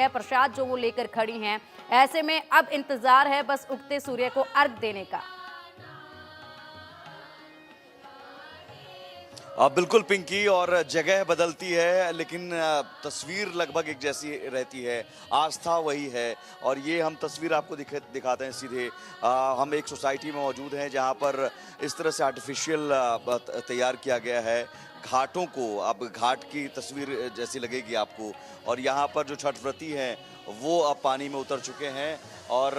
है प्रसाद जो वो लेकर खड़ी हैं। ऐसे में अब इंतजार है बस उगते सूर्य को अर्घ देने का। बिल्कुल पिंकी, और जगह बदलती है लेकिन तस्वीर लगभग एक जैसी रहती है, आस्था वही है। और ये हम तस्वीर आपको दिखाते हैं सीधे। हम एक सोसाइटी में मौजूद हैं जहाँ पर इस तरह से आर्टिफिशियल तैयार किया गया है घाटों को। अब घाट की तस्वीर जैसी लगेगी आपको। और यहाँ पर जो छठ व्रती हैं वो अब पानी में उतर चुके हैं और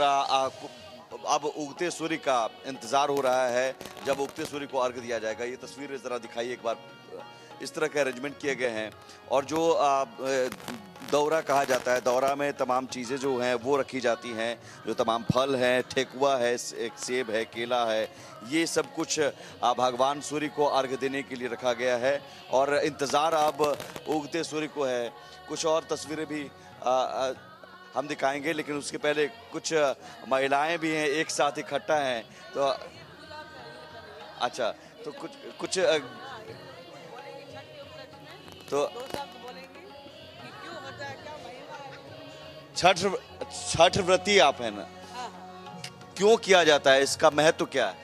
अब उगते सूर्य का इंतजार हो रहा है जब उगते सूर्य को अर्घ दिया जाएगा। ये तस्वीर जरा दिखाइए एक बार। इस तरह के अरेंजमेंट किए गए हैं और जो दौरा कहा जाता है, दौरा में तमाम चीज़ें जो हैं वो रखी जाती हैं, जो तमाम फल हैं, ठेकुआ है, एक सेब है, केला है, ये सब कुछ भगवान सूर्य को अर्घ देने के लिए रखा गया है। और इंतज़ार अब उगते सूर्य को है। कुछ और तस्वीरें भी हम दिखाएंगे, लेकिन उसके पहले कुछ महिलाएं भी हैं एक साथ इकट्ठा हैं। तो अच्छा, तो कुछ तो छठ व्रती आप हैं ना, क्यों किया जाता है, इसका महत्व क्या है?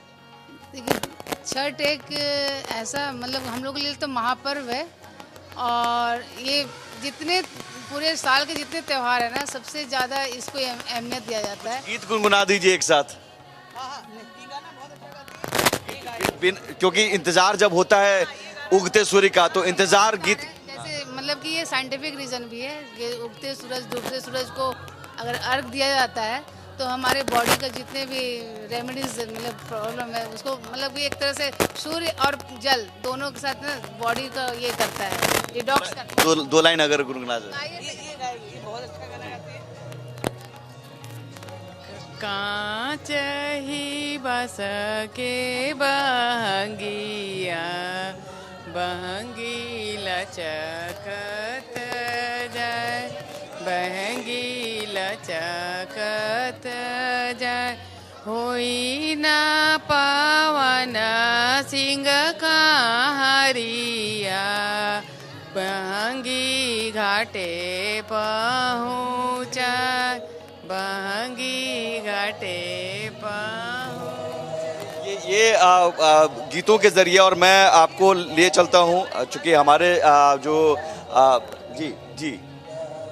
देखिए, छठ एक ऐसा मतलब हम लोग के लिए तो महापर्व है। और ये जितने पूरे साल के जितने त्योहार है ना, सबसे ज्यादा इसको अहमियत दिया जाता है। गीत गुनगुना दीजिए एक साथ। क्योंकि इंतजार जब होता है उगते सूर्य का, तो इंतजार गीत जैसे मतलब कि ये साइंटिफिक रीजन भी है। ये उगते सूरज डूबते सूरज को अगर अर्घ दिया जाता है तो हमारे बॉडी का जितने भी रेमेडीज मतलब प्रॉब्लम है उसको मतलब कि एक तरह से सूर्य और जल दोनों के साथ ना बॉडी का ये करता है, डिटॉक्स करता है। दो लाइन अगर गुनगुना जाए। ये बहुत अच्छा गाना गाती है। कांच ही बस के बहंगिया बहंगी लचकत जाए, बहंगी लचकत जाए, होई ना पावन सिंह कहारिया, बहंगी घाटे पहुँचा, बहंगी घाटे पहुँचा। ये गीतों के जरिए, और मैं आपको लिए चलता हूँ चूँकि हमारे जी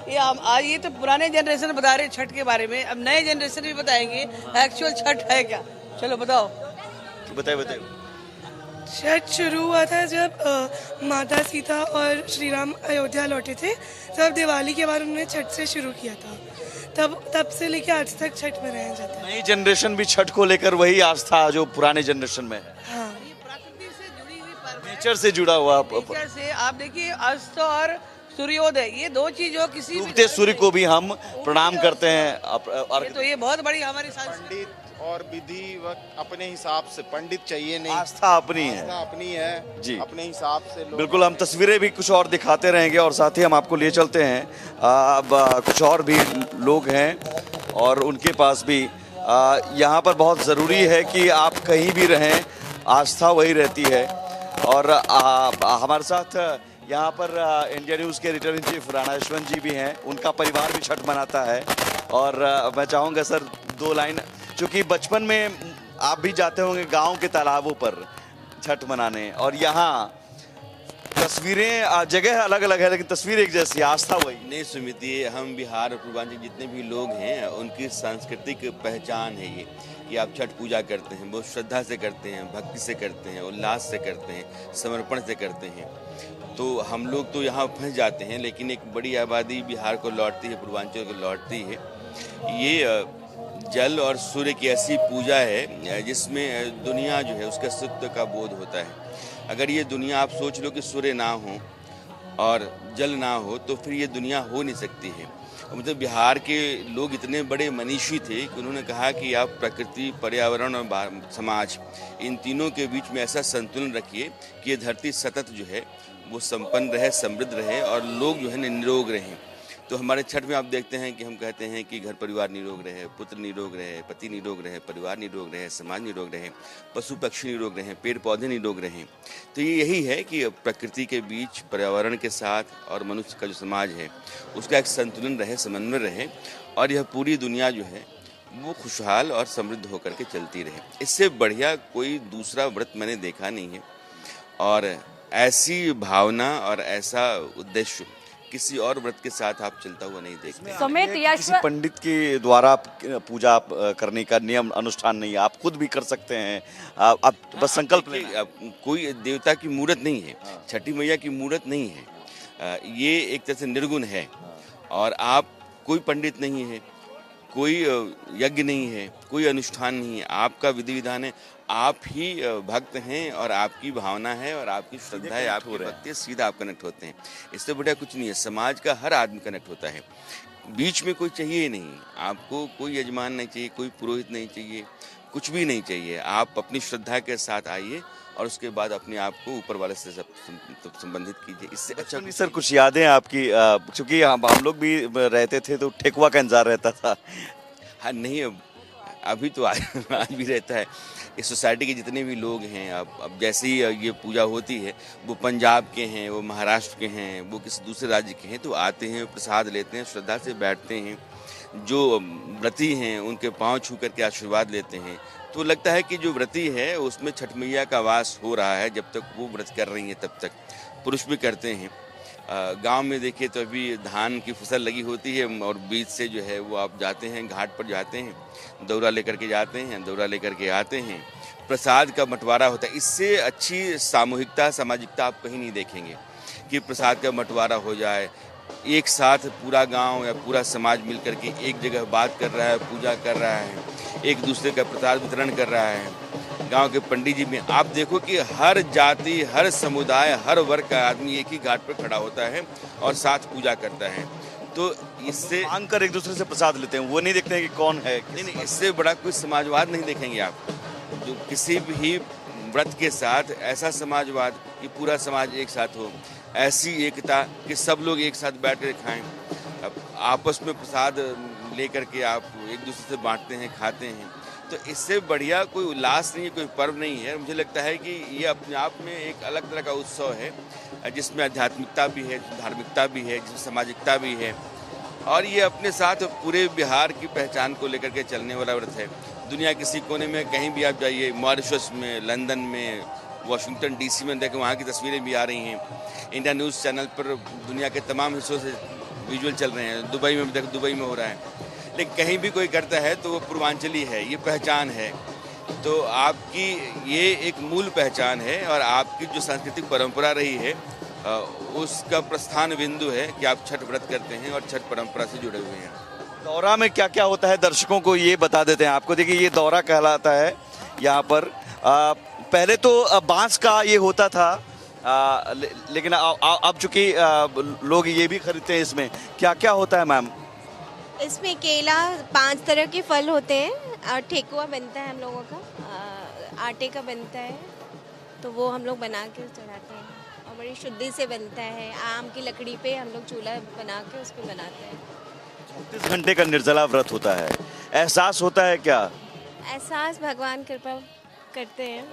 ये हम आज ये तो पुराने जनरेशन बता रहे छठ के बारे में, अब नए जनरेशन भी बताएंगे एक्चुअल छठ है क्या। चलो बताओ। बताइए। छठ शुरू हुआ था जब माता सीता और श्री राम अयोध्या लौटे थे, तब दिवाली के बाद उन्होंने छठ से शुरू किया था। तब से लेके आज तक छठ मनाया जाता है। नई जनरेशन भी छठ को लेकर वही आस्था जो पुराने जनरेशन में है। हाँ, ये प्रकृति से जुड़ी हुई पर्व है, नेचर से जुड़ा हुआ। नेचर से। आप देखिए अस्त और सूर्योदय, ये दो चीजों किसी उगते सूर्य को भी हम प्रणाम करते हैं। ये तो ये बहुत बड़ी हमारी संस्कृति पंडित और विधि अपने हिसाब से, पंडित चाहिए नहीं, आस्था अपनी है। आस्था अपनी है जी, अपने हिसाब से लोग। बिल्कुल, हम तस्वीरें भी कुछ और दिखाते रहेंगे और साथ ही हम आपको ले चलते हैं। अब कुछ और भी लोग हैं और उनके पास भी यहाँ पर बहुत ज़रूरी है कि आप कहीं भी रहें, आस्था वही रहती है। और हमारे साथ यहाँ पर इंडिया न्यूज़ के editor in chief Rana Yashwant ji भी हैं, उनका परिवार भी छठ मनाता है। और मैं चाहूँगा सर दो लाइन, चूँकि बचपन में आप भी जाते होंगे गांव के तालाबों पर छठ मनाने, और यहाँ तस्वीरें जगह अलग अलग है लेकिन तस्वीर एक जैसी, आस्था वही। नहीं सुमिति, हम बिहार और पूर्वांचल जितने भी लोग हैं उनकी सांस्कृतिक पहचान है ये कि आप छठ पूजा करते हैं, बहुत श्रद्धा से करते हैं, भक्ति से करते हैं, उल्लास से करते हैं, समर्पण से करते हैं। तो हम लोग तो यहाँ फंस जाते हैं, लेकिन एक बड़ी आबादी बिहार को लौटती है, पूर्वांचल को लौटती है। ये जल और सूर्य की ऐसी पूजा है जिसमें दुनिया जो है उसका अस्तित्व का बोध होता है। अगर ये दुनिया आप सोच लो कि सूर्य ना हो और जल ना हो तो फिर ये दुनिया हो नहीं सकती है। मतलब बिहार के लोग इतने बड़े मनीषी थे कि उन्होंने कहा कि आप प्रकृति, पर्यावरण और समाज, इन तीनों के बीच में ऐसा संतुलन रखिए कि ये धरती सतत जो है वो संपन्न रहे, समृद्ध रहे और लोग जो है निरोग रहें। तो हमारे छठ में आप देखते हैं कि हम कहते हैं कि घर परिवार निरोग रहे, पुत्र निरोग रहे, पति निरोग रहे, परिवार निरोग रहे, समाज निरोग रहे, पशु पक्षी निरोग रहे, पेड़ पौधे निरोग रहे। तो ये यही है कि प्रकृति के बीच, पर्यावरण के साथ और मनुष्य का जो समाज है उसका एक संतुलन रहे, समन्वय रहे और यह पूरी दुनिया जो है वो खुशहाल और समृद्ध होकर के चलती रहे। इससे बढ़िया कोई दूसरा व्रत मैंने देखा नहीं है और ऐसी भावना और ऐसा उद्देश्य किसी और व्रत के साथ आप चलता हुआ नहीं देखते। सुमित किसी यश पंडित के द्वारा पूजा आप करने का नियम अनुष्ठान नहीं है, आप खुद भी कर सकते हैं। आप बस संकल्प लेना है। कोई देवता की मूर्त नहीं है, छठी मैया की मूर्त नहीं है, ये एक तरह से निर्गुण है और आप कोई पंडित नहीं है, कोई यज्ञ नहीं है, कोई अनुष्ठान नहीं है, आपका विधि विधान है, आप ही भक्त हैं और आपकी भावना है और आपकी श्रद्धा है, आपकी भक्ति है, सीधा आप कनेक्ट होते हैं। इससे बढ़िया कुछ नहीं है। समाज का हर आदमी कनेक्ट होता है, बीच में कोई चाहिए ही नहीं। आपको कोई यजमान नहीं चाहिए, कोई पुरोहित नहीं चाहिए, कुछ भी नहीं चाहिए। आप अपनी श्रद्धा के साथ आइए और उसके बाद अपने आप को ऊपर वाले से संबंधित कीजिए। इससे अच्छा नहीं सर, कुछ यादें आपकी, क्योंकि हम लोग भी रहते थे तो ठेकुआ का इंतजार रहता था। हाँ नहीं, अभी तो आज भी रहता है। इस सोसाइटी के जितने भी लोग हैं, अब जैसे ही ये पूजा होती है, वो पंजाब के हैं, वो महाराष्ट्र के हैं, वो किसी दूसरे राज्य के हैं, तो आते हैं, प्रसाद लेते हैं, श्रद्धा से बैठते हैं। जो व्रती हैं उनके पांव छू करके आशीर्वाद लेते हैं। तो लगता है कि जो व्रती है उसमें छठ मैया का वास हो रहा है। जब तक वो व्रत कर रही हैं तब तक पुरुष भी करते हैं। गांव में देखिए तो अभी धान की फसल लगी होती है और बीच से जो है वो आप जाते हैं, घाट पर जाते हैं, दौरा लेकर के जाते हैं, दौरा लेकर के आते हैं, प्रसाद का बंटवारा होता है। इससे अच्छी सामूहिकता, सामाजिकता आप कहीं नहीं देखेंगे कि प्रसाद का बंटवारा हो जाए, एक साथ पूरा गांव या पूरा समाज मिल करके एक जगह बात कर रहा है, पूजा कर रहा है, एक दूसरे का प्रसाद वितरण कर रहा है। गांव के पंडित जी में आप देखो कि हर जाति, हर समुदाय, हर वर्ग का आदमी एक ही घाट पर खड़ा होता है और साथ पूजा करता है। तो इससे मांग कर एक दूसरे से प्रसाद लेते हैं, वो नहीं देखते हैं कि कौन है। नहीं, इससे बड़ा कोई समाजवाद नहीं देखेंगे आप। जो किसी भी व्रत के साथ ऐसा समाजवाद कि पूरा समाज एक साथ हो, ऐसी एकता कि सब लोग एक साथ बैठ कर खाएं, आपस में प्रसाद लेकर के आप एक दूसरे से बांटते हैं, खाते हैं। तो इससे बढ़िया कोई उल्लास नहीं है, कोई पर्व नहीं है। मुझे लगता है कि ये अपने आप में एक अलग तरह का उत्सव है जिसमें आध्यात्मिकता भी है, धार्मिकता भी है, जिसमें सामाजिकता भी है और ये अपने साथ पूरे बिहार की पहचान को लेकर के चलने वाला व्रत है। दुनिया किसी कोने में कहीं भी आप जाइए, मॉरिशस में, लंदन में, वाशिंगटन डीसी में देखें, वहाँ की तस्वीरें भी आ रही हैं। इंडिया न्यूज़ चैनल पर दुनिया के तमाम हिस्सों से विजुअल चल रहे हैं। दुबई में देखें, दुबई में हो रहा है। लेकिन कहीं भी कोई करता है तो वो पूर्वांचली है, ये पहचान है। तो आपकी ये एक मूल पहचान है और आपकी जो सांस्कृतिक परंपरा रही है उसका प्रस्थान बिंदु है कि आप छठ व्रत करते हैं और छठ परंपरा से जुड़े हुए हैं। दौरा में क्या क्या होता है दर्शकों को ये बता देते हैं आपको। देखिए ये दौरा कहलाता है यहाँ पर। पहले तो बांस का ये होता था, लेकिन अब चूंकि लोग ये भी खरीदते हैं। इसमें क्या क्या होता है मैम? इसमें केला, 5 तरह के फल होते हैं और ठेकुआ बनता है हम लोगों का, आटे का बनता है, तो वो हम लोग बना के चढ़ाते हैं और बड़ी शुद्धि से बनता है। आम की लकड़ी पे हम लोग चूल्हा बना के उस पर बनाते हैं। 36 घंटे का निर्जला व्रत होता है। एहसास होता है क्या? एहसास भगवान कृपा करते हैं।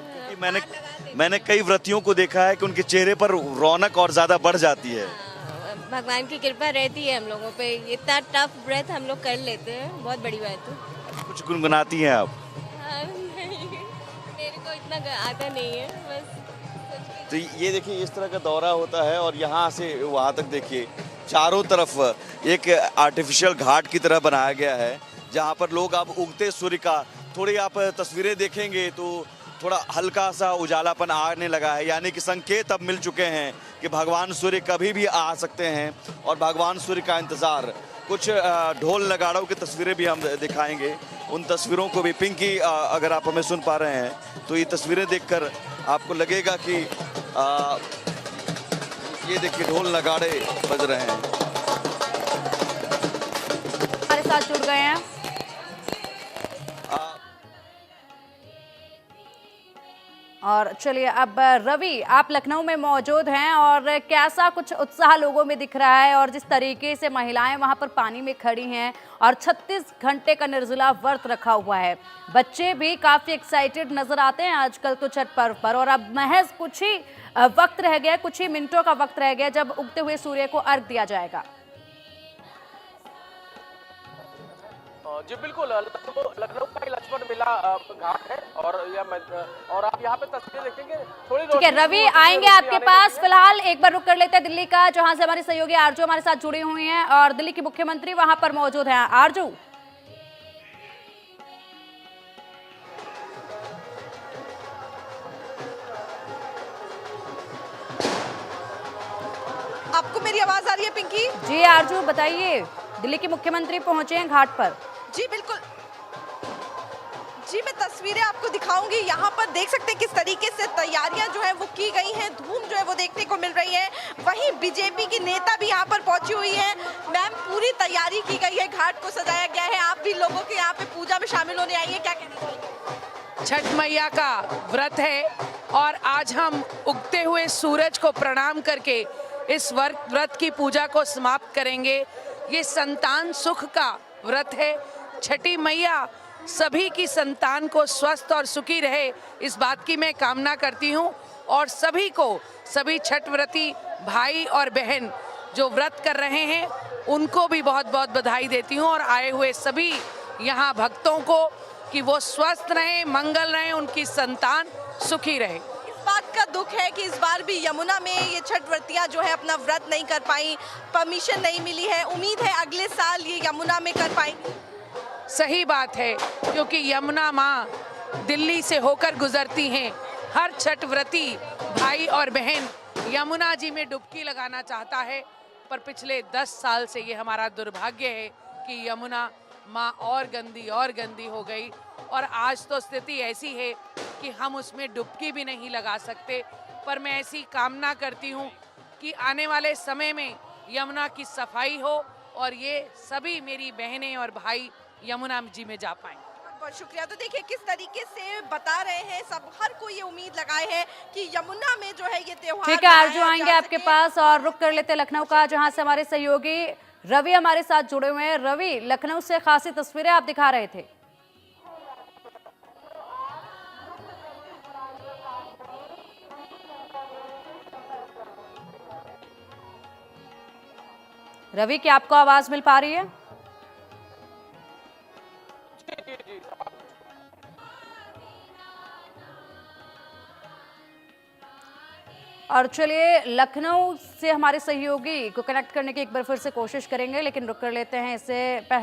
मैंने कई व्रतियों को देखा है कि उनके चेहरे पर रौनक और ज्यादा बढ़ जाती है। भगवान की कृपा रहती है हम लोगों पे। इतना टफ व्रत हम लोग कर लेते हैं, बहुत बड़ी बात है। कुछ गुनगुनाती हैं आप? नहीं, मेरे को इतना आता नहीं है बस। तो ये देखिए इस तरह का दौरा होता है और यहाँ से वहाँ तक देखिए चारों तरफ एक आर्टिफिशियल घाट की तरह बनाया गया है, जहाँ पर लोग अब उगते सूर्य का, थोड़ी आप तस्वीरें देखेंगे तो थोड़ा हल्का सा उजालापन आने लगा है, यानी कि संकेत अब मिल चुके हैं कि भगवान सूर्य कभी भी आ सकते हैं और भगवान सूर्य का इंतज़ार। कुछ ढोल नगाड़ों की तस्वीरें भी हम दिखाएंगे, उन तस्वीरों को भी। पिंकी, अगर आप हमें सुन पा रहे हैं तो ये तस्वीरें देखकर आपको लगेगा कि ये देखिए ढोल नगाड़े बज रहे हैं। हमारे साथ जुड़ गए हैं और चलिए अब रवि, आप लखनऊ में मौजूद हैं और कैसा कुछ उत्साह लोगों में दिख रहा है और जिस तरीके से महिलाएं वहां पर पानी में खड़ी हैं और 36 घंटे का निर्जला व्रत रखा हुआ है, बच्चे भी काफी एक्साइटेड नजर आते हैं आजकल तो छठ पर्व पर। और अब महज कुछ ही वक्त रह गया, कुछ ही मिनटों का वक्त रह गया जब उगते हुए सूर्य को अर्घ दिया जाएगा। जी बिल्कुल, लखनऊ का लक्ष्मण मेला घाट है और आप यहाँ पे तस्वीरें देखेंगे थोड़ी। ठीक है रवि, आएंगे आपके पास। फिलहाल एक बार रुक कर लेते हैं दिल्ली का, जहां से हमारे सहयोगी आरजू हमारे साथ जुड़ी हुई हैं और दिल्ली की मुख्यमंत्री वहां पर मौजूद हैं। आरजू, आपको मेरी आवाज आ रही है पिंकी? जी आरजू बताइए, दिल्ली के मुख्यमंत्री पहुंचे हैं घाट पर। जी बिल्कुल जी, मैं तस्वीरें आपको दिखाऊंगी। यहाँ पर देख सकते हैं किस तरीके से तैयारियां जो है वो की गई हैं, धूम जो है वो देखने को मिल रही है। वहीं बीजेपी की नेता भी यहाँ पर पहुंची हुई है। मैम, पूरी तैयारी की गई है, घाट को सजाया गया है, आप भी लोगों के यहाँ पे पूजा में शामिल होने आई है, क्या कहना चाहिए? छठ मैया का व्रत है और आज हम उगते हुए सूरज को प्रणाम करके इस व्रत की पूजा को समाप्त करेंगे। ये संतान सुख का व्रत है। छठी मैया सभी की संतान को स्वस्थ और सुखी रहे, इस बात की मैं कामना करती हूँ और सभी को, सभी छठ व्रती भाई और बहन जो व्रत कर रहे हैं उनको भी बहुत बहुत बधाई देती हूँ और आए हुए सभी यहाँ भक्तों को कि वो स्वस्थ रहें, मंगल रहें, उनकी संतान सुखी रहे। इस बात का दुख है कि इस बार भी यमुना में ये छठ व्रतियाँ जो है अपना व्रत नहीं कर पाई, परमिशन नहीं मिली है। उम्मीद है अगले साल ये यमुना में कर पाएंगी। सही बात है, क्योंकि यमुना माँ दिल्ली से होकर गुजरती हैं। हर छठ व्रती भाई और बहन यमुना जी में डुबकी लगाना चाहता है, पर पिछले 10 साल से ये हमारा दुर्भाग्य है कि यमुना माँ और गंदी हो गई और आज तो स्थिति ऐसी है कि हम उसमें डुबकी भी नहीं लगा सकते। पर मैं ऐसी कामना करती हूँ कि आने वाले समय में यमुना की सफाई हो और ये सभी मेरी बहनें और भाई यमुना जी में जा पाएं। बहुत शुक्रिया। तो देखिए किस तरीके से बता रहे हैं सब, हर कोई ये उम्मीद लगाए है कि यमुना में जो है ये त्योहार। ठीक है आरजू, आएंगे आपके पास और रुक कर लेते लखनऊ का, जहां से हमारे सहयोगी रवि हमारे साथ जुड़े हुए हैं। रवि, लखनऊ से खासी तस्वीरें आप दिखा रहे थे। रवि, क्या आपको आवाज मिल पा रही है? और चलिए लखनऊ से हमारे सहयोगी को कनेक्ट करने की एक बार फिर से कोशिश करेंगे, लेकिन रुक कर लेते हैं इससे पहले।